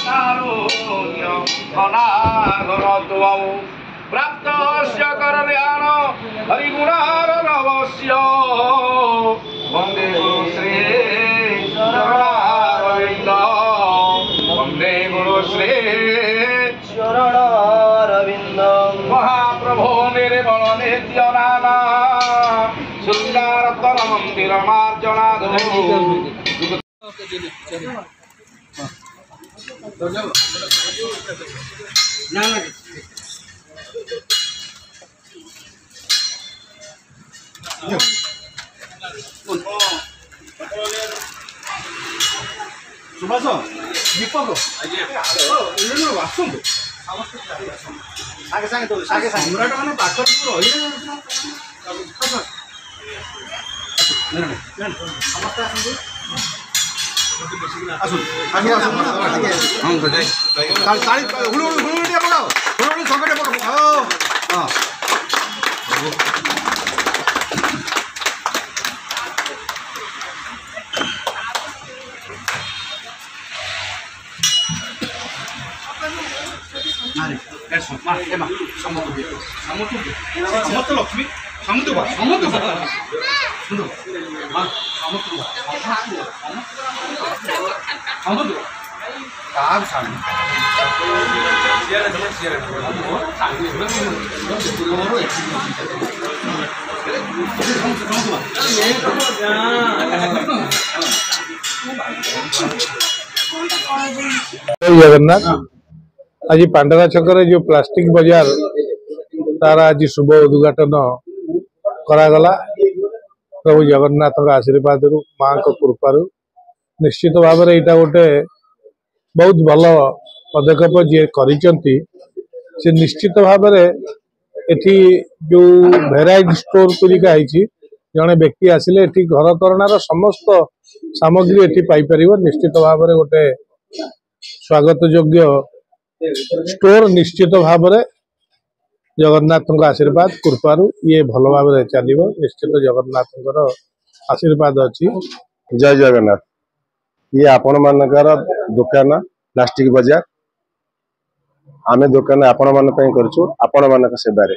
कारुण्य अनागर त्वं प्राप्तस्य करण्यान हरिगुणारनवस्य वन्दे गुरुश्री चरणारविन्दं वन्दे गुरुश्री चरणारविन्दं महाप्रभो निर्मल नित्यानाना सुन्दरतन मन्दिरमार्जनादौ सुभाष दीपक आसतु सागे सागे तो सागे सम्राट मान पाख रही समस्त समस्त लक्ष्मी समुद्र समुद्र जगन्नाथ आज पांडरा छक जो प्लास्टिक बाजार तार आज शुभ उद्घाटन करागला प्रभु जगन्नाथ आशीर्वाद माँ कृपार निश्चित भाव में यहाँ गोटे बहुत भल पदक्षेप जी कर निश्चित भाव में एटी जो भेराइटी स्टोर तरीका जड़े व्यक्ति आसिले घर करणार समस्त सामग्री एटी पाइपर निश्चित भाव में गोटे स्वागत योग्य स्टोर निश्चित भाव में जगन्नाथ आशीर्वाद कृपार ये भल भाव चलो निश्चित जगन्नाथ आशीर्वाद अच्छी। जय जगन्नाथ। ये आपण मानकर दुकान प्लास्टिक बाजार आम दुकान आपण मान करूँ आपण मान सेवार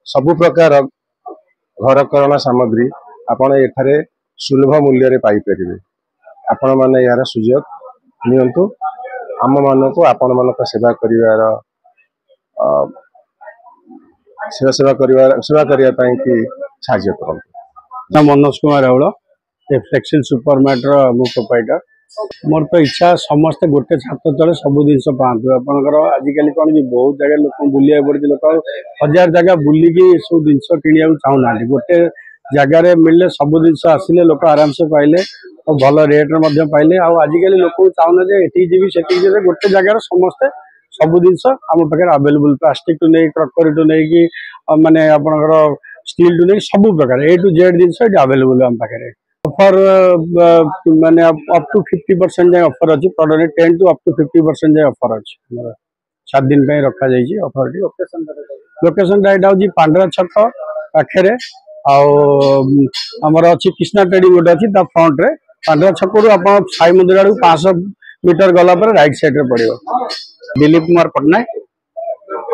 सबु प्रकार घरकरण सामग्री आपण एठारे सुलभ मूल्य पाइपर आपण मैंने यार सुजोग नियंतु आम मान को आपण मान सेवा करिवार सेवा करने की साहाय्य करते। मनोज कुमार राउल फ्लेक्सिल सुपरमार्ट मु प्रोपाइटर मोर तो इच्छा समस्त गोटे छात तले सब जिन पातु आपंकर आजिकल कौन कि बहुत जगह लोक बुलिया पड़े लोक हजार जगह बुलिकी सब जिन किणा चाहूना गोटे जगार मिलले सब जिन आसिले लोक आराम से पाइले और भल रेट्रे पाइले आजिकल लोक चाहूना ये जी से गोटे जगार समस्ते सब जिन आम पाखे आवेलेबल प्लास्टिक टू नहीं क्रकरी टू नहीं माने आपनकर स्टील टू नहीं सब प्रकार ए टू जेड जिन आवेलेबल आम पाखे ऑफर माने अप टू 50% जाए ऑफर अच्छी प्रोडक्ट 10 टू अप टू 50% जाए ऑफर अच्छी 7 दिन पे रखा जाइए ऑफर लोकेशन डायरेक्ट हूँ पांडरा छक पाखे आमर अच्छी कृष्णा ट्रेडिंग गोटे अच्छी फ्रंट रे पांडरा छक आप साई मंदिर आड़ 500 मीटर गला राइट साइड रे पड़ो। Dilip Kumar Pattanaik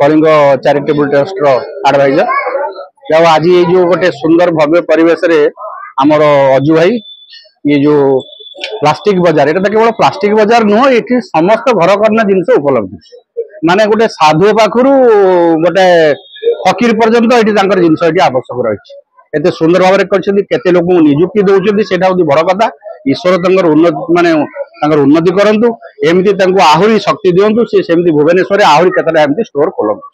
Kalinga charitable trust advisor जब आज ये जो गोटे सुंदर भव्य परिवेश रे आमर अजु भाई ये जो प्लास्टिक बाजार ये केवल प्लास्टिक बाजार नुह ये समस्त घर करना जिनस उपलब्ध माने गोटे साधु पाखु गोटे फकीर पर्यंत ये जिनस आवश्यक रही एते सुंदर भाव में केते लोक निजुक्ति दौरान से बड़ कथा ईश्वर माने उन्नति करंतु एमती आहरी शक्ति दिंतु सी सेमती भुवनेश्वर आहरी केतटा एमती स्टोर खोलंतु।